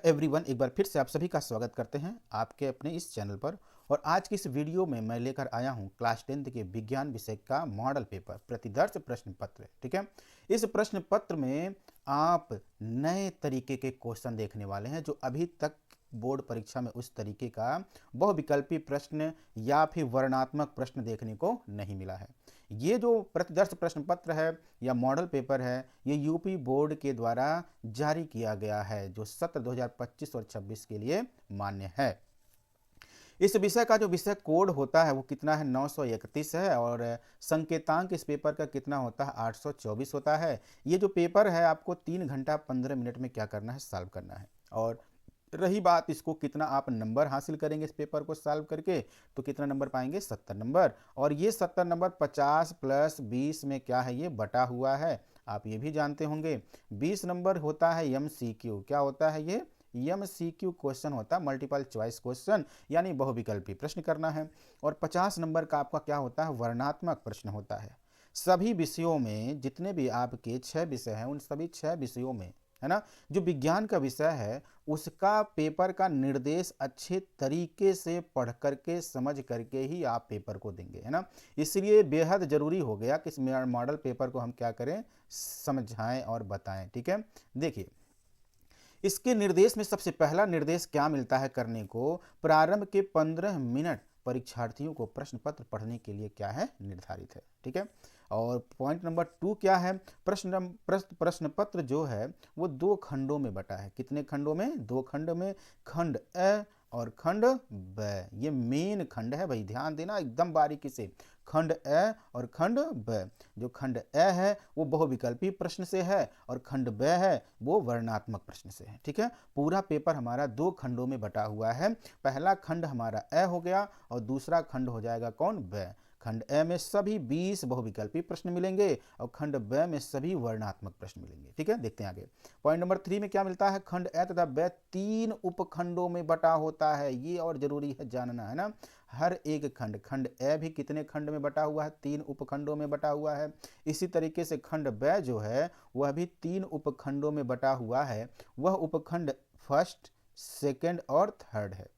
Everyone, एक बार फिर से आप सभी का स्वागत करते हैं आपके अपने इस चैनल पर। और आज की इस वीडियो में मैं लेकर आया हूं क्लास 10th के विज्ञान विषय का मॉडल पेपर प्रतिदर्श प्रश्न पत्र। ठीक है, इस प्रश्न पत्र में आप नए तरीके के क्वेश्चन देखने वाले हैं जो अभी तक बोर्ड परीक्षा में उस तरीके का बहुविकल्पी प्रश्न या फिर वर्णनात्मक प्रश्न देखने को नहीं मिला है। ये जो प्रतिदर्श प्रश्न पत्र है या मॉडल पेपर है, ये यूपी बोर्ड के द्वारा जारी किया गया है जो सत्र 2025 और 26 के लिए मान्य है। इस विषय का जो विषय कोड होता है वो कितना है, 931 है, और संकेतांक इस पेपर का कितना होता है, 824 होता है। ये जो पेपर है आपको 3 घंटा 15 मिनट में क्या करना है, सॉल्व करना है। और रही बात इसको कितना आप नंबर हासिल करेंगे इस पेपर को सॉल्व करके, तो कितना नंबर पाएंगे, 70 नंबर। और ये 70 नंबर 50 + 20 में क्या है, ये बटा हुआ है। आप ये भी जानते होंगे 20 नंबर होता है MCQ। क्या होता है ये, MCQ क्वेश्चन होता है, मल्टीपल चॉइस क्वेश्चन, यानी बहुविकल्पी प्रश्न करना है। और 50 नंबर का आपका क्या होता है, वर्णनात्मक प्रश्न होता है। सभी विषयों में जितने भी आपके 6 विषय हैं, उन सभी 6 विषयों में, है ना, जो विज्ञान का विषय है उसका पेपर का निर्देश अच्छे तरीके से पढ़ करके समझ करके ही आप पेपर को देंगे, है ना। इसलिए बेहद जरूरी हो गया कि इस मॉडल पेपर को हम क्या करें, समझाएं और बताएं। ठीक है, देखिए इसके निर्देश में सबसे पहला निर्देश क्या मिलता है करने को, प्रारंभ के 15 मिनट परीक्षार्थियों को प्रश्न पत्र पढ़ने के लिए क्या है, निर्धारित है। ठीक है, और पॉइंट नंबर 2 क्या है, प्रश्न पत्र जो है वो 2 खंडों में बटा है। कितने खंडों में, 2 खंड में, खंड अ और खंड ब। ये मेन खंड है भाई, ध्यान देना एकदम बारीकी से। खंड अ और खंड ब। जो खंड अ है वो बहुविकल्पी प्रश्न से है और खंड ब है वो वर्णनात्मक प्रश्न से है। ठीक है, पूरा पेपर हमारा 2 खंडों में बटा हुआ है। पहला खंड हमारा अ हो गया और दूसरा खंड हो जाएगा कौन, ब। खंड अ में सभी 20 बहुविकल्पी प्रश्न मिलेंगे और खंड ब में सभी वर्णनात्मक प्रश्न मिलेंगे। ठीक है, देखते हैं आगे। पॉइंट नंबर 3 में क्या मिलता है, खंड अ तथा ब 3 उपखंडों में बटा होता है। ये और जरूरी है जानना, है ना। हर एक खंड, खंड अ भी कितने खंड में बटा हुआ है, 3 उपखंडों में बटा हुआ है। इसी तरीके से खंड ब जो है वह भी 3 उपखंडों में बटा हुआ है। वह उपखंड फर्स्ट, सेकंड और थर्ड है।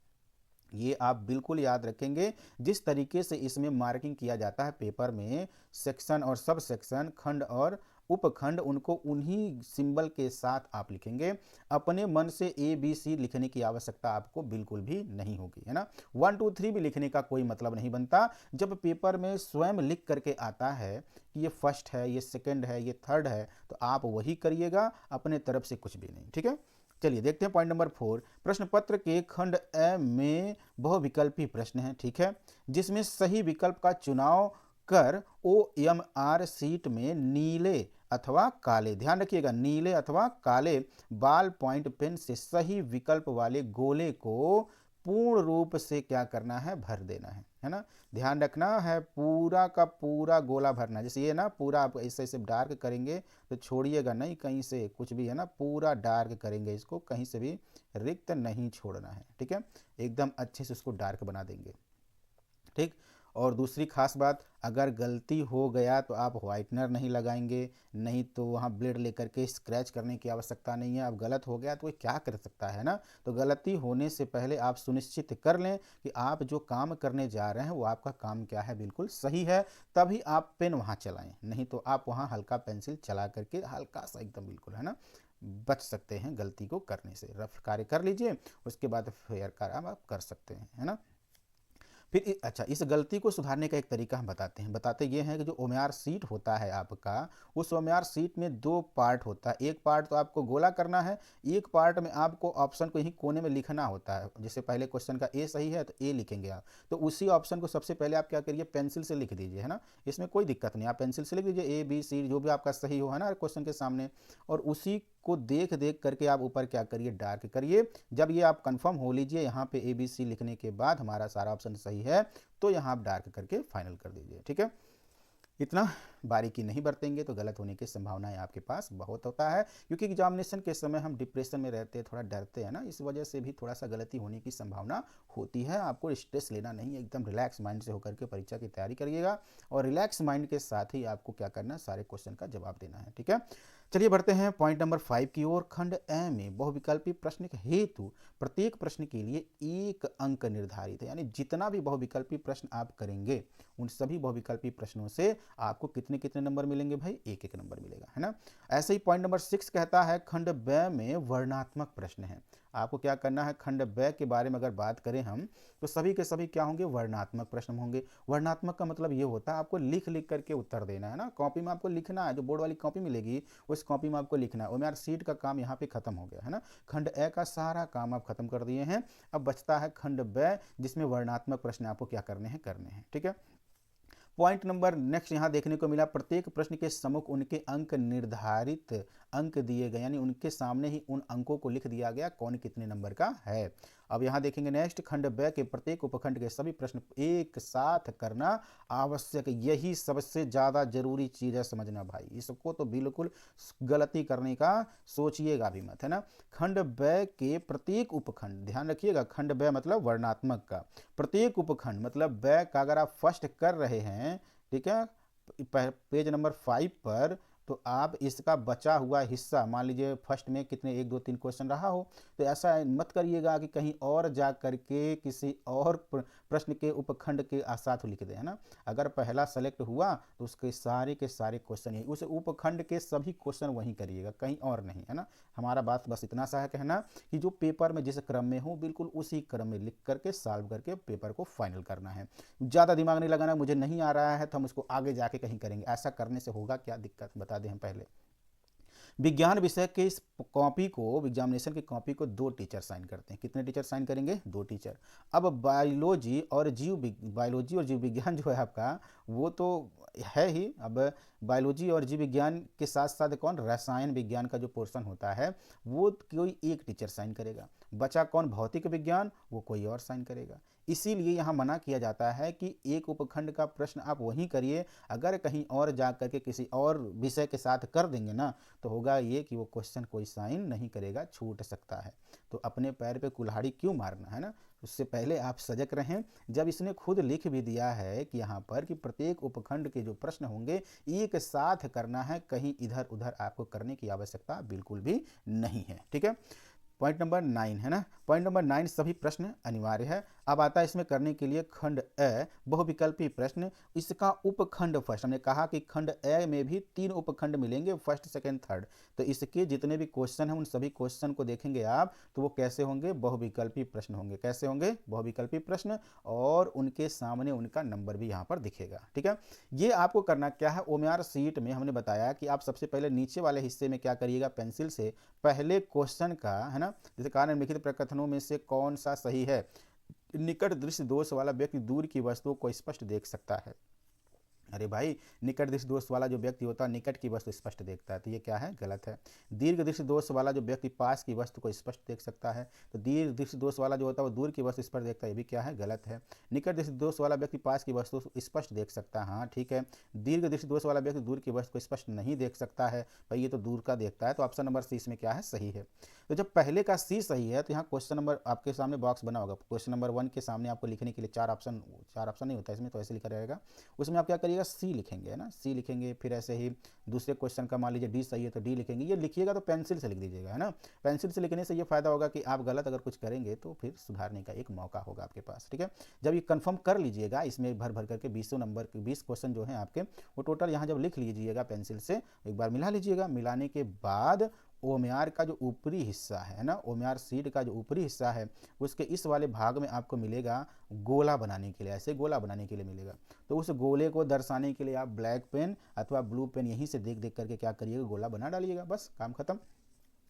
ये आप बिल्कुल याद रखेंगे। जिस तरीके से इसमें मार्किंग किया जाता है पेपर में, सेक्शन और सब सेक्शन, खंड और उपखंड, उनको उन्हीं सिंबल के साथ आप लिखेंगे। अपने मन से ABC लिखने की आवश्यकता आपको बिल्कुल भी नहीं होगी, है ना। 1 2 3 भी लिखने का कोई मतलब नहीं बनता। जब पेपर में स्वयं लिख करके आता है कि ये फर्स्ट है, ये सेकंड है, ये थर्ड है, तो आप वही करिएगा, अपने तरफ से कुछ भी नहीं। ठीक है, चलिए देखते हैं पॉइंट नंबर 4। प्रश्न पत्र के खंड अ में बहुविकल्पी प्रश्न है। ठीक है, जिसमें सही विकल्प का चुनाव कर OMR सीट में नीले अथवा काले, ध्यान रखिएगा, नीले अथवा काले बॉल पॉइंट पेन से सही विकल्प वाले गोले को पूर्ण रूप से क्या करना है, भर देना है ना। ध्यान रखना है, पूरा का पूरा गोला भरना है। जैसे ये ना पूरा आप ऐसे ऐसे डार्क करेंगे तो छोड़िएगा नहीं कहीं से कुछ भी, है ना, पूरा डार्क करेंगे इसको, कहीं से भी रिक्त नहीं छोड़ना है। ठीक है, एकदम अच्छे से उसको डार्क बना देंगे। ठीक, और दूसरी खास बात, अगर गलती हो गया तो आप व्हाइटनर नहीं लगाएंगे, नहीं तो वहाँ ब्लेड लेकर के स्क्रैच करने की आवश्यकता नहीं है। अब गलत हो गया तो कोई क्या कर सकता है ना। तो गलती होने से पहले आप सुनिश्चित कर लें कि आप जो काम करने जा रहे हैं वो आपका काम क्या है, बिल्कुल सही है, तभी आप पेन वहाँ चलाएं। नहीं तो आप वहाँ हल्का पेंसिल चला करके हल्का सा एकदम बिल्कुल, है ना, बच सकते हैं गलती को करने से। रफ कार्य कर लीजिए, उसके बाद फेयर कार्य आप कर सकते हैं, है ना। फिर अच्छा, इस गलती को सुधारने का एक तरीका हम बताते ये हैं कि जो ओमेआर सीट होता है आपका, उस ओमेआर सीट में 2 पार्ट होता है। एक पार्ट तो आपको गोला करना है, एक पार्ट में आपको ऑप्शन को यहीं कोने में लिखना होता है। जैसे पहले क्वेश्चन का ए सही है तो ए लिखेंगे आप, तो उसी ऑप्शन को सबसे पहले आप क्या करिए, पेंसिल से लिख दीजिए, है ना। इसमें कोई दिक्कत नहीं, आप पेंसिल से लिख दीजिए ABC जो भी आपका सही हो, है ना, क्वेश्चन के सामने। और उसी को देख देख करके आप ऊपर क्या करिए, डार्क करिए। जब ये आप कंफर्म हो लीजिए यहाँ पे ABC लिखने के बाद हमारा सारा ऑप्शन सही है, तो यहाँ आप डार्क करके फाइनल कर दीजिए। ठीक है, इतना बारीकी नहीं बरतेंगे तो गलत होने की संभावनाएं आपके पास बहुत होता है, क्योंकि एग्जामिनेशन के समय हम डिप्रेशन में रहते हैं, थोड़ा डरते हैं ना, इस वजह से भी थोड़ा सा गलती होने की संभावना होती है। आपको स्ट्रेस लेना नहीं है, एकदम रिलैक्स माइंड से होकर के परीक्षा की तैयारी करिएगा और रिलैक्स माइंड के साथ ही आपको क्या करना है, सारे क्वेश्चन का जवाब देना है। ठीक है, चलिए बढ़ते हैं पॉइंट नंबर 5 की ओर। खंड ए में बहुविकल्पी प्रश्न हेतु प्रत्येक प्रश्न के लिए एक अंक निर्धारित है, यानी जितना भी बहुविकल्पी प्रश्न आप करेंगे उन सभी बहुविकल्पी प्रश्नों से आपको कितने कितने नंबर मिलेंगे भाई, एक एक नंबर मिलेगा, है ना। ऐसे ही पॉइंट नंबर 6 कहता है खंड ब में वर्णात्मक प्रश्न है। आपको क्या करना है, खंड ब के बारे में अगर बात करें हम तो सभी के सभी क्या होंगे, वर्णात्मक प्रश्न होंगे। वर्णात्मक का मतलब ये होता है आपको लिख लिख करके उत्तर देना है ना, कॉपी में आपको लिखना है, जो बोर्ड वाली कॉपी मिलेगी उस कॉपी में आपको लिखना है। और यार सीट का काम यहाँ पे खत्म हो गया है ना, खंड ए का सारा काम आप खत्म कर दिए हैं। अब बचता है खंड ब जिसमें वर्णात्मक प्रश्न आपको क्या करने हैं। ठीक है, पॉइंट नंबर नेक्स्ट यहाँ देखने को मिला, प्रत्येक प्रश्न के सम्मुख उनके अंक निर्धारित अंक दिए गए, यानी उनके सामने ही उन अंकों को लिख दिया गया कौन कितने नंबर का है। अब यहाँ देखेंगे नेक्स्ट, खंड ब के प्रत्येक उपखंड के सभी प्रश्न एक साथ करना आवश्यक, यही सबसे ज़्यादा जरूरी चीज़ है समझना भाई, इसको तो बिल्कुल गलती करने का सोचिएगा भी मत, है ना। खंड ब के प्रत्येक उपखंड, ध्यान रखिएगा, खंड ब मतलब वर्णात्मक का, प्रत्येक उपखंड मतलब ब का अगर आप फर्स्ट कर रहे हैं, ठीक है, पेज नंबर 5 पर, तो आप इसका बचा हुआ हिस्सा, मान लीजिए फर्स्ट में कितने 1 2 3 क्वेश्चन रहा हो, तो ऐसा मत करिएगा कि कहीं और जा करके किसी और प्रश्न के उपखंड के साथ लिख दें, है ना। अगर पहला सेलेक्ट हुआ तो उसके सारे के सारे क्वेश्चन उस उपखंड के सभी क्वेश्चन वहीं करिएगा, कहीं और नहीं, है ना। हमारा बात बस इतना सा है कहना कि जो पेपर में जिस क्रम में हो बिल्कुल उसी क्रम में लिख करके सॉल्व करके पेपर को फाइनल करना है। ज़्यादा दिमाग नहीं लगाना, मुझे नहीं आ रहा है तो हम उसको आगे जाके कहीं करेंगे, ऐसा करने से होगा क्या दिक्कत बता दें हम पहले। विज्ञान विषय के इस कॉपी को, एग्जामिनेशन की कॉपी को 2 टीचर साइन करते हैं। कितने टीचर साइन करेंगे, 2 टीचर। अब बायोलॉजी और जीव विज्ञान जो है आपका वो तो है ही। अब बायोलॉजी और जीव विज्ञान के साथ साथ कौन, रसायन विज्ञान का जो पोर्शन होता है वो कोई एक टीचर साइन करेगा। बचा कौन, भौतिक विज्ञान, वो कोई और साइन करेगा। इसीलिए यहाँ मना किया जाता है कि एक उपखंड का प्रश्न आप वहीं करिए, अगर कहीं और जा करके किसी और विषय के साथ कर देंगे ना तो होगा ये कि वो क्वेश्चन कोई साइन नहीं करेगा, छूट सकता है। तो अपने पैर पे कुल्हाड़ी क्यों मारना, है ना। उससे पहले आप सजग रहें। जब इसने खुद लिख भी दिया है कि यहाँ पर कि प्रत्येक उपखंड के जो प्रश्न होंगे एक साथ करना है, कहीं इधर उधर आपको करने की आवश्यकता बिल्कुल भी नहीं है। ठीक है, पॉइंट नंबर 9 है ना, पॉइंट नंबर 9 सभी प्रश्न अनिवार्य है। अब आता है इसमें करने के लिए खंड ए बहुविकल्पी प्रश्न, इसका उपखंड फर्स्ट, हमने कहा कि खंड ए में भी 3 उपखंड मिलेंगे, फर्स्ट सेकंड थर्ड, तो इसके जितने भी क्वेश्चन हैं उन सभी क्वेश्चन को देखेंगे आप तो वो कैसे होंगे, बहुविकल्पी प्रश्न होंगे। कैसे होंगे, बहुविकल्पी प्रश्न, और उनके सामने उनका नंबर भी यहाँ पर दिखेगा। ठीक है, ये आपको करना क्या है, ओएमआर शीट में हमने बताया कि आप सबसे पहले नीचे वाले हिस्से में क्या करिएगा, पेंसिल से पहले क्वेश्चन का, है ना, जैसे कारण लिखित प्रकथनों में से कौन सा सही है, निकट दृश्य दोष वाला व्यक्ति दूर की वस्तुओं को स्पष्ट देख सकता है। अरे भाई, निकट दृष्टि दोष वाला जो व्यक्ति होता है निकट की वस्तु स्पष्ट देखता है, तो ये क्या है, गलत है। दीर्घ दृष्टि दोष वाला जो व्यक्ति पास की वस्तु को स्पष्ट देख सकता है, तो दीर्घ दृष्टि दोष वाला जो होता है वो दूर की वस्तु स्पष्ट देखता है, ये भी क्या है, गलत है। निकट दृष्टि दोष वाला व्यक्ति पास की वस्तु स्पष्ट देख सकता है, हाँ ठीक है। दीर्घ दृष्टि दोष वाला व्यक्ति दूर की वस्तु को स्पष्ट नहीं देख सकता है, भाई ये तो दूर का देखता है, तो ऑप्शन नंबर सी इसमें क्या है, सही है। तो जब पहले का सी सही है तो यहाँ क्वेश्चन नंबर आपके सामने बॉक्स बना होगा, क्वेश्चन नंबर 1 के सामने आपको लिखने के लिए 4 ऑप्शन नहीं होता इसमें, तो ऐसे लिखा रहेगा, उसमें आप क्या करिएगा, सी लिखेंगे, है ना, सी लिखेंगे। फिर ऐसे ही दूसरे क्वेश्चन का मान लीजिए डी सही है तो डी लिखेंगे, ये लिखिएगा तो पेंसिल से लिख दीजिएगा, है ना। पेंसिल से लिखने से ये फायदा होगा कि आप गलत अगर कुछ करेंगे तो फिर सुधारने का एक मौका होगा आपके पास। ठीक है, जब ये कंफर्म कर लीजिएगा, इसमें भर भर करके 20 नंबर के 20 क्वेश्चन जो हैं आपके वो टोटल यहाँ जब लिख लीजिएगा पेंसिल से, एक बार मिला लीजिएगा, मिलाने के बाद ओमयार का जो ऊपरी हिस्सा है ना, ओमयार सीट का जो ऊपरी हिस्सा है उसके इस वाले भाग में आपको मिलेगा गोला बनाने के लिए, ऐसे गोला बनाने के लिए मिलेगा। तो उस गोले को दर्शाने के लिए आप ब्लैक पेन अथवा ब्लू पेन यहीं से देख देख करके क्या करिएगा, गोला बना डालिएगा, बस काम खत्म।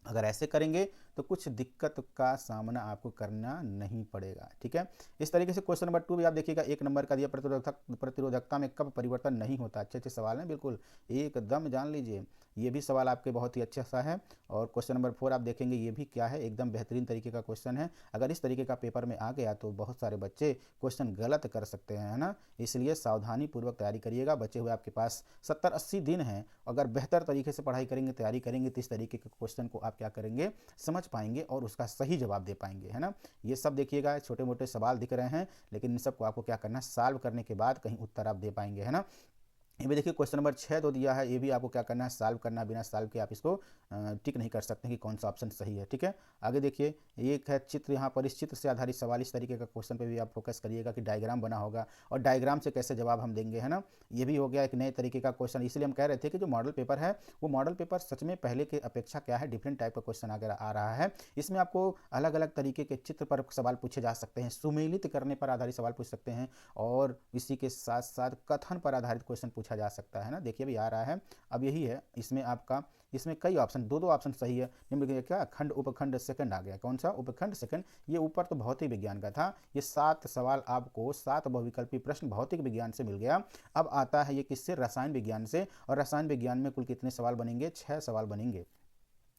अगर ऐसे करेंगे तो कुछ दिक्कत का सामना आपको करना नहीं पड़ेगा। ठीक है, इस तरीके से क्वेश्चन नंबर 2 भी आप देखिएगा, 1 नंबर का दिया, प्रतिरोधकता में कब परिवर्तन नहीं होता। अच्छे अच्छे सवाल हैं, बिल्कुल एकदम जान लीजिए। ये भी सवाल आपके बहुत ही अच्छा सा है। और क्वेश्चन नंबर 4 आप देखेंगे, ये भी क्या है, एकदम बेहतरीन तरीके का क्वेश्चन है। अगर इस तरीके का पेपर में आ गया तो बहुत सारे बच्चे क्वेश्चन गलत कर सकते हैं, है ना। इसलिए सावधानी पूर्वक तैयारी करिएगा। बचे हुए आपके पास 70-80 दिन हैं। अगर बेहतर तरीके से पढ़ाई करेंगे, तैयारी करेंगे, तो इस तरीके के क्वेश्चन को आप क्या करेंगे, समझ पाएंगे और उसका सही जवाब दे पाएंगे, है ना। ये सब देखिएगा, छोटे मोटे सवाल दिख रहे हैं, लेकिन इन सबको आपको क्या करना है, सॉल्व करने के बाद कहीं उत्तर आप दे पाएंगे, है ना। ये भी देखिए क्वेश्चन नंबर 6 तो दिया है, ये भी आपको क्या करना है, सॉल्व करना है। बिना सॉल्व के आप इसको टिक नहीं कर सकते कि कौन सा ऑप्शन सही है। ठीक है, आगे देखिए, एक है चित्र, यहाँ पर इस चित्र से आधारित सवाल, इस तरीके का क्वेश्चन पे भी आप फोकस करिएगा कि डायग्राम बना होगा और डायग्राम से कैसे जवाब हम देंगे, है ना। ये भी हो गया एक नए तरीके का क्वेश्चन। इसलिए हम कह रहे थे कि जो मॉडल पेपर है, वो मॉडल पेपर सच में पहले के अपेक्षा क्या है, डिफरेंट टाइप का क्वेश्चन अगर आ रहा है। इसमें आपको अलग अलग तरीके के चित्र पर सवाल पूछे जा सकते हैं, सुमेलित करने पर आधारित सवाल पूछ सकते हैं, और इसी के साथ साथ कथन पर आधारित क्वेश्चन पूछा जा सकता है ना। देखिए भी आ रहा है, अब यही है, इसमें आपका, इसमें कई ऑप्शन, दो ऑप्शन सही है। निम्न क्या, खंड उपखंड सेकंड आ गया, कौन सा, उपखंड सेकंड। ये ऊपर तो भौतिक विज्ञान का था, ये 7 सवाल आपको 7 बहुविकल्पी प्रश्न भौतिक विज्ञान से मिल गया। अब आता है ये किससे, रसायन विज्ञान से। और रसायन विज्ञान में कुल कितने सवाल बनेंगे, 6 सवाल बनेंगे,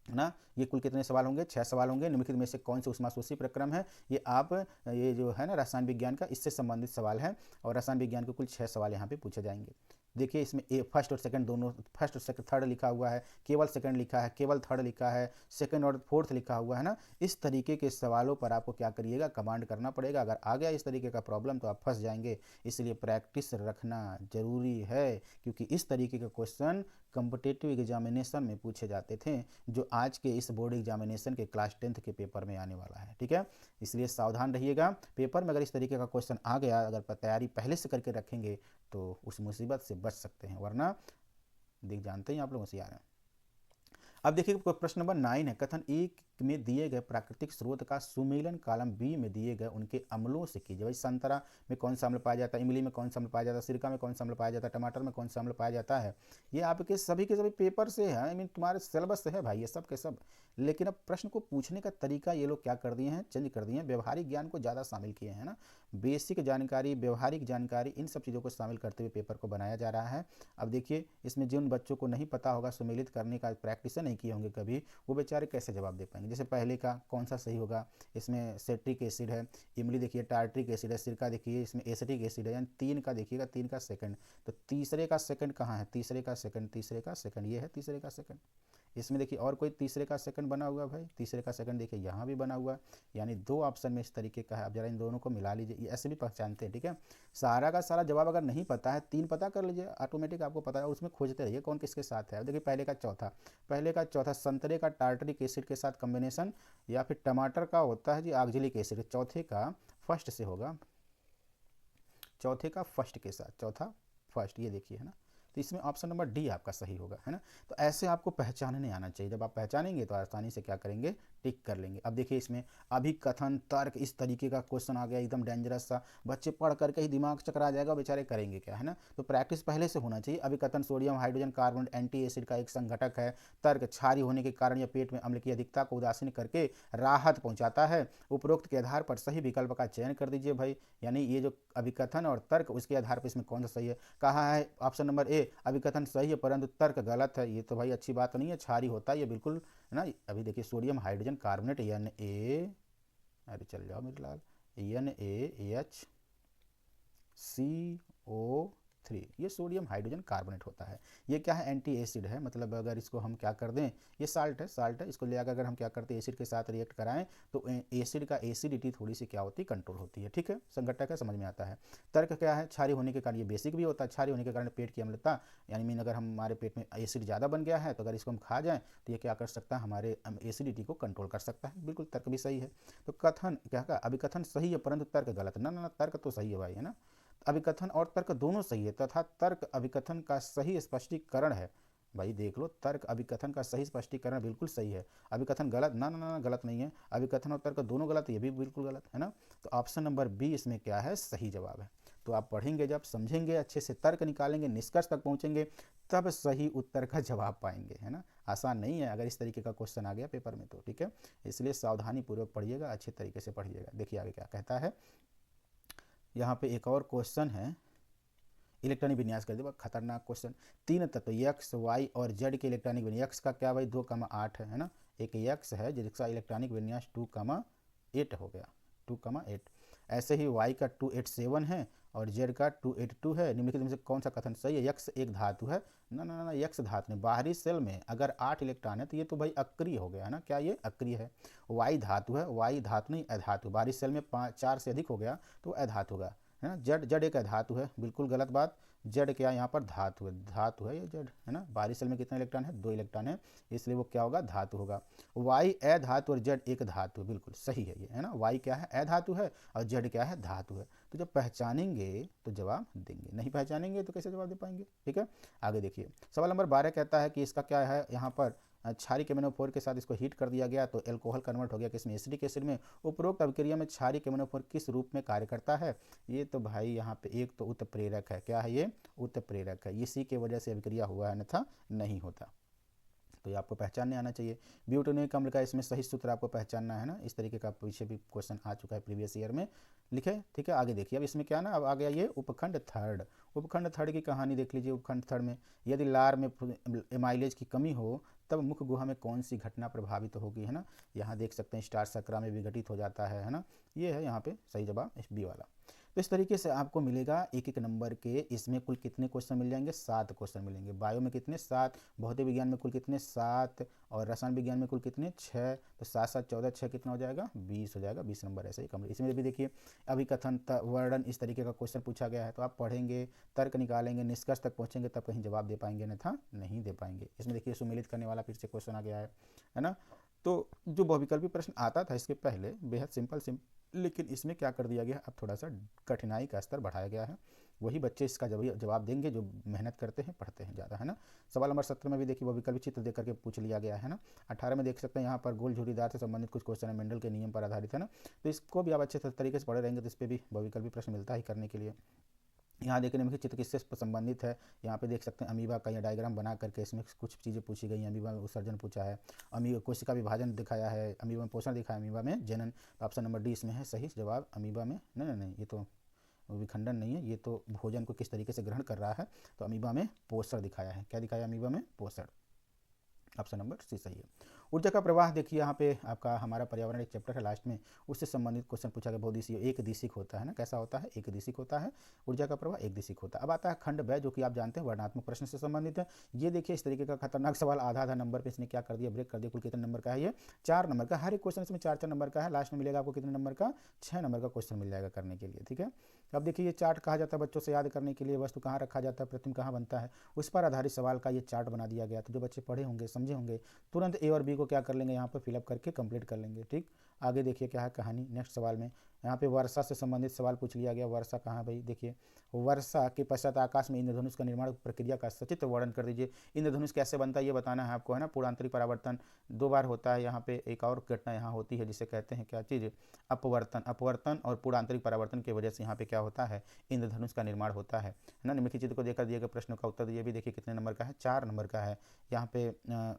है ना। ये कुल कितने सवाल होंगे, 6 सवाल होंगे। निम्नलिखित में से कौन से ऊष्माशोषी प्रक्रम है, ये आप, ये जो है ना रसायन विज्ञान का, इससे संबंधित सवाल है। और रसायन विज्ञान के कुल 6 सवाल यहाँ पे पूछे जाएंगे। देखिए इसमें ए फर्स्ट और सेकंड दोनों, फर्स्ट और सेकंड, थर्ड लिखा हुआ है, केवल सेकंड लिखा है, केवल थर्ड लिखा है, सेकंड और फोर्थ लिखा हुआ है ना। इस तरीके के सवालों पर आपको क्या करिएगा, कमांड करना पड़ेगा। अगर आ गया इस तरीके का प्रॉब्लम तो आप फंस जाएंगे। इसलिए प्रैक्टिस रखना जरूरी है, क्योंकि इस तरीके के क्वेश्चन कॉम्पिटिटिव एग्जामिनेशन में पूछे जाते थे, जो आज के इस बोर्ड एग्जामिनेशन के क्लास 10th के पेपर में आने वाला है। ठीक है, इसलिए सावधान रहिएगा। पेपर में अगर इस तरीके का क्वेश्चन आ गया, अगर तैयारी पहले से करके रखेंगे तो उस मुसीबत से बच सकते हैं, वरना देख जानते हैं आप लोग होशियार हैं। अब देखिए प्रश्न नंबर 9 है, कथन एक में दिए गए प्राकृतिक स्रोत का सुमेलन कॉलम बी में दिए गए उनके अम्लों से कीजिए। भाई संतरा में कौन सा अम्ल पाया जाता है, इमली में कौन सा अम्ल पाया जाता है, सिरका में कौन सा अम्ल पाया जाता है, टमाटर में कौन सा अम्ल पाया जाता है। ये आपके सभी के सभी पेपर से है, आई मीन तुम्हारे सिलेबस से है भाई, ये सब के सब। लेकिन अब प्रश्न को पूछने का तरीका ये लोग क्या कर दिए हैं, चेंज कर दिए हैं, व्यवहारिक ज्ञान को ज़्यादा शामिल किए हैं ना। बेसिक जानकारी, व्यवहारिक जानकारी, इन सब चीज़ों को शामिल करते हुए पेपर को बनाया जा रहा है। अब देखिए इसमें जिन बच्चों को नहीं पता होगा, सुमेलित करने का प्रैक्टिस नहीं किए होंगे कभी, वो बेचारे कैसे जवाब दे पाएंगे। जैसे पहले का कौन सा सही होगा, इसमें सेट्रिक एसिड है, इमली देखिए टार्ट्रिक एसिड है, सिरका देखिए इसमें एसिटिक एसिड है, यानी 3 का देखिएगा, 3 का सेकंड। तो तीसरे का सेकंड कहाँ है, तीसरे का सेकंड, तीसरे का सेकंड, ये है तीसरे का सेकंड। इसमें देखिए और कोई तीसरे का सेकंड बना हुआ भाई, तीसरे का सेकंड देखिए यहाँ भी बना हुआ, यानी 2 ऑप्शन में इस तरीके का है। अब जरा इन दोनों को मिला लीजिए, ये ऐसे भी पहचानते हैं। ठीक है, सारा का सारा जवाब अगर नहीं पता है, 3 पता कर लीजिए, ऑटोमेटिक आपको पता है, उसमें खोजते रहिए कौन किसके साथ है। अब देखिए पहले का चौथा संतरे का टार्टरिक एसिड के साथ कॉम्बिनेशन, या फिर टमाटर का होता है जी ऑक्जेलिक एसिड, चौथे का फर्स्ट से होगा, चौथे का फर्स्ट के साथ, चौथा फर्स्ट, ये देखिए, है ना। तो इसमें ऑप्शन नंबर डी आपका सही होगा, है ना। तो ऐसे आपको पहचानने आना चाहिए, जब आप पहचानेंगे तो आसानी से क्या करेंगे, टिक कर लेंगे। अब देखिए इसमें अभिकथन तर्क, इस तरीके का क्वेश्चन आ गया, एकदम डेंजरस सा, बच्चे पढ़ करके ही दिमाग चकरा जाएगा, बेचारे करेंगे क्या, है ना। तो प्रैक्टिस पहले से होना चाहिए। अभिकथन sodium hydrogen carbon anti acid का एक संघटक है। तर्क क्षारीय होने के कारण यह पेट में अम्ल की अधिकता को उदासीन करके राहत पहुंचाता है। उपरोक्त के आधार पर सही विकल्प का चयन कर दीजिए भाई, यानी ये जो अभिकथन और तर्क, उसके आधार पर इसमें कौन सा सही है। कहा है ऑप्शन नंबर ए अभिकथन सही है परंतु तर्क गलत है। ये तो भाई अच्छी बात नहीं है, क्षारीय होता है ये बिल्कुल, है ना। अभी देखिए सोडियम हाइड्रोजन कार्बोनेट Na, अरे चल जाओ मेरे लाल, NaHCO3, ये सोडियम हाइड्रोजन कार्बोनेट होता है। ये क्या है, एंटी एसिड है, मतलब अगर इसको हम क्या कर दें, ये साल्ट है, इसको ले आकर अगर हम क्या करते हैं, एसिड के साथ रिएक्ट कराएं तो एसिड का एसिडिटी थोड़ी सी क्या होती है, कंट्रोल होती है। ठीक है, संघटक है, समझ में आता है। तर्क क्या है, क्षारीय होने के कारण, ये बेसिक भी होता है, क्षारीय होने के कारण पेट की अम्लता, यानी मीन अगर हमारे पेट में एसिड ज़्यादा बन गया है तो अगर इसको हम खा जाएं तो ये क्या कर सकता है, हमारे एसिडिटी को कंट्रोल कर सकता है। बिल्कुल तर्क भी सही है। तो कथन क्या कहा, अभिकथन सही है परंतु तर्क गलत, ना तर्क तो सही है भाई, है ना। अभिकथन और तर्क दोनों सही है, तथा तर्क अभिकथन का सही स्पष्टीकरण है। भाई देख लो, तर्क अभिकथन का सही स्पष्टीकरण बिल्कुल सही है। अभिकथन गलत, ना गलत नहीं है, अभिकथन और तर्क दोनों गलत, ये भी बिल्कुल गलत है ना। तो ऑप्शन नंबर बी इसमें क्या है, सही जवाब है। तो आप पढ़ेंगे, जब समझेंगे, अच्छे से तर्क निकालेंगे, निष्कर्ष तक पहुंचेंगे, तब सही उत्तर का जवाब पाएंगे, है ना। आसान नहीं है अगर इस तरीके का क्वेश्चन आ गया पेपर में तो, ठीक है। इसलिए सावधानी पूर्वक पढ़िएगा, अच्छे तरीके से पढ़िएगा। देखिए आगे क्या कहता है, यहाँ पे एक और क्वेश्चन है, इलेक्ट्रॉनिक विन्यास कर दे, खतरनाक क्वेश्चन। 3 तत्व एक्स वाई और जेड के इलेक्ट्रॉनिक विन्यास, एक्स का क्या भाई 2,8 है ना, एक एक्स है जिसका इलेक्ट्रॉनिक विन्यास 2,8 हो गया, 2,8। ऐसे ही वाई का 287 है और जेड का 282 है। निम्नलिखित में से कौन सा कथन सही है? यक्स एक धातु है, ना ना ना, यक्स धातु नहीं। बाहरी सेल में अगर 8 इलेक्ट्रॉन है तो ये तो भाई अक्रिय हो गया है ना, क्या ये अक्रिय है। वाई धातु है, वाई धातु नहीं अधातु, बाहरी सेल में 4 से अधिक हो गया तो अधातु होगा, है ना। जड़ जड़ एक अधातु है, बिल्कुल गलत बात। जड़ क्या यहाँ पर धातु है, धातु है ये जड़, है ना। बाहरी सेल में कितना इलेक्ट्रॉन है? 2 इलेक्ट्रॉन है, इसलिए वो क्या होगा? धातु होगा। वाई अधातु और जड़ एक धातु है, बिल्कुल सही है ये, है ना। वाई क्या है? अधातु है और जड़ क्या है? धातु है। तो जब पहचानेंगे तो जवाब देंगे, नहीं पहचानेंगे तो कैसे जवाब दे पाएंगे, ठीक है। आगे देखिए सवाल नंबर 12 कहता है कि इसका क्या है, यहाँ पर क्षारीय केमिनोफोर के साथ इसको हीट कर दिया गया तो एल्कोहल कन्वर्ट हो गया किसमें? एसिडिक एसिड में। उपरोक्त अभिक्रिया में क्षारीय केमिनोफोर किस रूप में कार्य करता है? ये तो भाई यहाँ पे एक तो उत्प्रेरक है, क्या है ये? उत्प्रेरक है, इसी के वजह से अभिक्रिया हुआ है, अन्यथा नहीं होता। तो ये आपको पहचानने आना चाहिए। ब्यूटेनिक अम्ल का इसमें सही सूत्र आपको पहचानना है ना, इस तरीके का पीछे भी क्वेश्चन आ चुका है प्रीवियस ईयर में, लिखे, ठीक है। आगे देखिए अब इसमें क्या ना, अब आ गया ये उपखंड थर्ड। उपखंड थर्ड की कहानी देख लीजिए। उपखंड थर्ड में यदि लार में एमाइलेज की कमी हो तब मुख्य गुहा में कौन सी घटना प्रभावित होगी, है ना। यहाँ देख सकते हैं स्टार्च शर्करा में विघटित हो जाता है ना। ये है यहाँ पे सही जवाब बी वाला। तो इस तरीके से आपको मिलेगा एक एक नंबर के, इसमें कुल कितने क्वेश्चन मिल जाएंगे? 7 क्वेश्चन मिलेंगे। बायो में कितने? 7। भौतिक विज्ञान में कुल कितने? 7। और रसायन विज्ञान में कुल कितने? 6। तो 7 7 14 6 कितना हो जाएगा? 20 हो जाएगा, 20 नंबर ऐसे ही कम। इसमें भी देखिए अभिकथन वर्णन इस तरीके का क्वेश्चन पूछा गया है, तो आप पढ़ेंगे, तर्क निकालेंगे, निष्कर्ष तक पहुँचेंगे तब कहीं जवाब दे पाएंगे, अन्यथा नहीं दे पाएंगे। इसमें देखिए सुमेलित करने वाला फिर से क्वेश्चन आ गया है ना। तो जो बहुविकल्पी प्रश्न आता था इसके पहले बेहद सिंपल लेकिन इसमें क्या कर दिया गया, अब थोड़ा सा कठिनाई का स्तर बढ़ाया गया है। वही बच्चे इसका जवाब देंगे जो मेहनत करते हैं, पढ़ते हैं ज़्यादा, है ना। सवाल नंबर 17 में भी देखिए बहुविकल्पी चित्र देकर के पूछ लिया गया है ना। 18 में देख सकते हैं यहाँ पर गोल झुर्रीदार से संबंधित कुछ क्वेश्चन है, मेंडल के नियम पर आधारित, है ना। तो इसको भी आप अच्छे तरीके से पढ़े रहेंगे तो इस पर भी बहुविकल्पी प्रश्न मिलता ही करने के लिए। यहाँ देखने में चित्र किससे संबंधित है, यहाँ पे देख सकते हैं अमीबा का यह डायग्राम बना करके इसमें कुछ चीज़ें पूछी गई हैं। अमीबा में उत्सर्जन पूछा है, अमीबा कोशिका विभाजन दिखाया है, अमीबा में पोषण दिखाया, अमीबा में जनन। तो ऑप्शन नंबर डी इसमें है सही जवाब। अमीबा में नहीं नहीं, ये तो विखंडन नहीं है, ये तो भोजन को किस तरीके से ग्रहण कर रहा है। तो अमीबा में पोषण दिखाया है, क्या दिखाया? अमीबा में पोषण। ऑप्शन नंबर सी सही है। ऊर्जा का प्रवाह देखिए यहाँ पे आपका हमारा पर्यावरण एक चैप्टर है लास्ट में, उससे संबंधित क्वेश्चन पूछा गया। बहुदिशीय एक दिशिक होता है ना, कैसा होता है? एक दिशिक होता है। ऊर्जा का प्रवाह एक दिशिक होता है। अब आता है खंड ब, जो कि आप जानते हैं वर्णात्मक प्रश्न से संबंधित है। ये देखिए इस तरीके का खतरनाक सवाल, आधा आधा नंबर पे इसने क्या कर दिया, ब्रेक कर दिया। कुल कितने नंबर का है ये? 4 नंबर का। हर एक क्वेश्चन इसमें 4 4 नंबर का है। लास्ट में मिलेगा आपको कितने नंबर का? 6 नंबर का क्वेश्चन मिल जाएगा करने के लिए, ठीक है। अब देखिए ये चार्ट कहा जाता है बच्चों से याद करने के लिए, वस्तु कहाँ रखा जाता है, प्रतिबिंब कहाँ बनता है, उस पर आधारित सवाल का ये चार्ट बना दिया गया। तो जो बच्चे पढ़े होंगे, समझे होंगे, तुरंत ए और बी को क्या कर लेंगे, यहाँ पर फिलअप करके कंप्लीट कर लेंगे, ठीक। आगे देखिए क्या है कहानी नेक्स्ट सवाल में। यहाँ पे वर्षा से संबंधित सवाल पूछ लिया गया। वर्षा कहाँ भाई? देखिए वर्षा के पश्चात आकाश में इंद्रधनुष का निर्माण प्रक्रिया का सचित्र वर्णन कर दीजिए। इंद्रधनुष कैसे बनता है ये बताना है आपको, है ना। पूर्णांतरिक परावर्तन 2 बार होता है यहाँ पे। एक और घटना यहाँ होती है जिसे कहते हैं क्या चीज़? अपवर्तन। अपवर्तन और पूर्णांतरिक परावर्तन की वजह से यहाँ पे क्या होता है? इंद्रधनुष का निर्माण होता है ना। निम्नलिखित चित्र को देखकर दिए गए प्रश्नों का उत्तर, ये भी देखिए कितने नंबर का है? 4 नंबर का है। यहाँ पे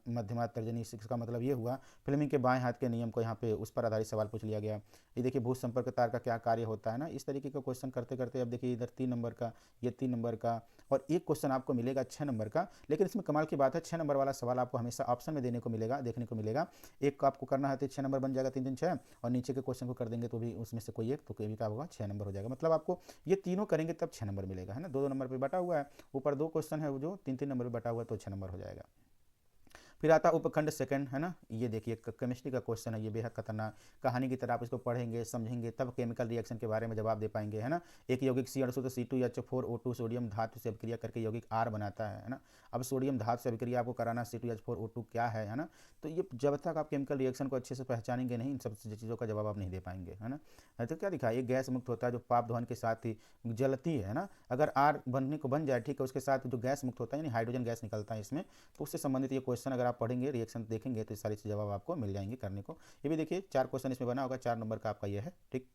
मध्यमा तर्जनी, इसका मतलब ये हुआ फिल्मिंग के बाएं हाथ के नियम को यहाँ पे उस पर आधारित सवाल पूछ लिया गया। ये देखिए भू संपर्क तार का क्या कार्य होता है ना। इस तरीके का क्वेश्चन करते करते अब देखिए इधर 3 नंबर का, ये 3 नंबर का, और एक क्वेश्चन आपको मिलेगा 6 नंबर का। लेकिन इसमें कमाल की बात है 6 नंबर वाला सवाल आपको हमेशा ऑप्शन में देने को मिलेगा, देखने को मिलेगा। एक को आपको करना है तो 6 नंबर बन जाएगा, 3 3 6, और नीचे के क्वेश्चन को कर देंगे तो भी उसमें से कोई एक, तो कोई भी क्या होगा? 6 नंबर हो जाएगा। मतलब आपको ये तीनों करेंगे तब 6 नंबर मिलेगा, है ना। 2 2 नंबर पर बटा हुआ है, ऊपर 2 क्वेश्चन है वो जो 3 3 नंबर पर बटा हुआ है, तो 6 नंबर हो जाएगा। फिर आता उपखंड सेकंड, है ना। ये देखिए केमिस्ट्री का क्वेश्चन है, ये बेहद खतरनाक कहानी की तरह। आप इसको पढ़ेंगे, समझेंगे, तब केमिकल रिएक्शन के बारे में जवाब दे पाएंगे, है ना। एक यौगिक सी अणु C2H4O2 सोडियम धातु से अभिक्रिया करके यौगिक R बनाता है ना। अब सोडियम धातु से अभिक्रिया आपको कराना, C2H4O2 क्या है ना। तो ये जब तक आप केमिकल रिएक्शन को अच्छे से पहचानेंगे नहीं, इन सब चीज़ों का जवाब आप नहीं दे पाएंगे, है ना। तो क्या दिखा, ये गैस मुक्त होता है जो पाप दहन के साथ ही जलती है ना। अगर R बनने को बन जाए, ठीक है, उसके साथ जो गैस मुक्त होता है यानी हाइड्रोजन गैस निकलता है इसमें, तो उससे संबंधित ये क्वेश्चन अगर आप पढ़ेंगे, रिएक्शन देखेंगे, तो सारी जवाब आपको मिल जाएंगे करने को। ये भी देखिए 4 क्वेश्चन इसमें बना होगा, 4 नंबर का आपका ये है, ठीक।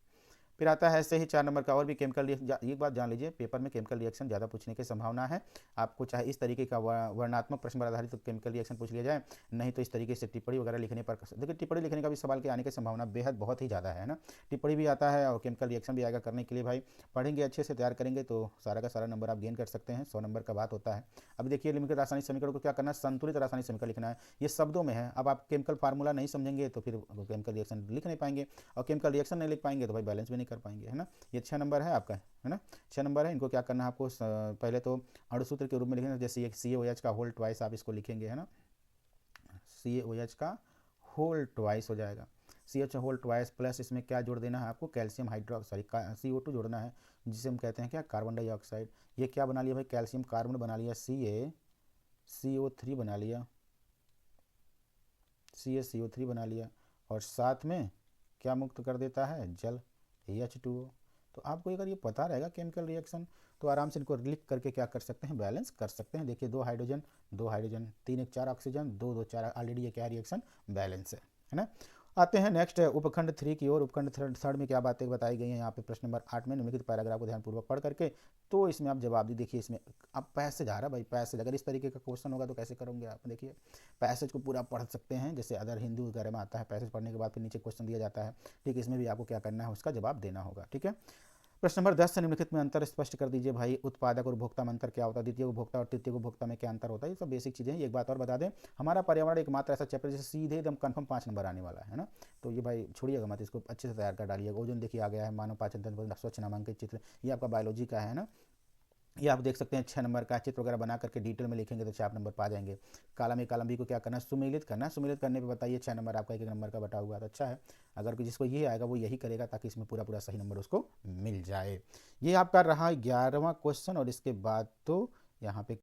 फिर आता है ऐसे ही 4 नंबर का और भी केमिकल रिएक्शन। एक बात जान लीजिए, पेपर में केमिकल रिएक्शन ज़्यादा पूछने की संभावना है। आपको चाहे इस तरीके का वर्णात्मक प्रश्न पर आधारित केमिकल रिएक्शन पूछ लिया जाए, नहीं तो इस तरीके से टिप्पणी वगैरह लिखने पर। देखिए टिप्पणी लिखने का भी सवाल के आने की संभावना बेहद बहुत ही ज़्यादा है ना। टिप्पणी भी आता है और केमिकल रिएक्शन भी आएगा करने के लिए। भाई पढ़ेंगे अच्छे से, तैयार करेंगे तो सारा का सारा नंबर आप गेन कर सकते हैं। 100 नंबर का बात होता है। अब देखिए लिमिटेड रासायनिक समीकरण को क्या करना है, संतुलित रासायनिक समीकरण लिखना है। ये शब्दों में है। अब आप केमिकल फार्मूला नहीं समझेंगे तो फिर केमिकल रिएक्शन लिख नहीं पाएंगे, और केमिकल रिएक्शन नहीं लिख पाएंगे तो भाई बैलेंस भी नहीं कर पाएंगे, है ना। ये 6 नंबर है आपका, है ना। 6 नंबर है। इनको क्या करना है आपको, पहले तो अणुसूत्र के रूप में लिखेंगे। जैसे एक CaOH का होल ट्वाइस आप इसको लिखेंगे, है ना। CaOH का होल ट्वाइस हो जाएगा। CH होल ट्वाइस प्लस इसमें क्या जोड़ देना है आपको, कैल्शियम हाइड्रोक्साइड CO2 जोड़ना है, जिसे हम कहते हैं क्या, कार्बन डाइऑक्साइड। ये क्या बना लिया भाई, कैल्शियम कार्बन बना लिया, CaCO3 बना लिया, CaCO3 बना लिया, और साथ में क्या मुक्त कर देता है, जल, H2O। तो आपको अगर ये पता रहेगा केमिकल रिएक्शन तो आराम से इनको लिख करके क्या कर सकते हैं, बैलेंस कर सकते हैं। देखिए 2 हाइड्रोजन 2 हाइड्रोजन, 3 1 4 ऑक्सीजन, 2 2 4, ऑलरेडी ये क्या रिएक्शन बैलेंस है ना। आते हैं नेक्स्ट उपखंड 3 की ओर। उपखंड थर्ड में क्या बातें बताई गई हैं यहाँ पे प्रश्न नंबर 8 में। निम्नलिखित पैराग्राफ को ध्यानपूर्वक पढ़ करके तो इसमें आप जवाब दी। देखिए इसमें अब पैसेज आ रहा है भाई, पैसेज अगर इस तरीके का क्वेश्चन होगा तो कैसे करोगे आप। देखिए पैसेज को पूरा पढ़ सकते हैं, जैसे अदर हिंदू वगैरह में आता है, पैसेज पढ़ने के बाद फिर नीचे क्वेश्चन दिया जाता है। ठीक, इसमें भी आपको क्या करना है, उसका जवाब देना होगा। ठीक है। प्रश्न नंबर 10 से निम्नलिखित में अंतर स्पष्ट कर दीजिए भाई। उत्पादक और उपभोक्ता में अंतर क्या होता है, द्वितीय उपभोक्ता और तृतीय उपभोक्ता में क्या अंतर होता है, ये सब बेसिक चीज़ें हैं। एक बात और बता दें, हमारा पर्यावरण एकमात्र ऐसा चैप्टर जिसे सीधे एकदम कंफर्म 5 नंबर आने वाला है ना। तो ये भाई छोड़िएगा मत, इसको अच्छे से तैयार कर डालिएगा। ओजोन देखिए आ गया है, मानव पाचन तंत्र स्वच्छ नामांकित चित्र, ये आपका बायोलॉजी का है ना। ये आप देख सकते हैं 6 नंबर का चित्र वगैरह बना करके डिटेल में लिखेंगे तो 4 नंबर पा जाएंगे। कॉलम ए कॉलम बी को क्या करना है, सुमेलित करना है। सुमेलित करने पे बताइए 6 नंबर आपका 1 नंबर का बटा हुआ तो अच्छा है। अगर जिसको ये आएगा वो यही करेगा ताकि इसमें पूरा पूरा सही नंबर उसको मिल जाए। ये आपका रहा 11वां क्वेश्चन, और इसके बाद तो यहाँ पे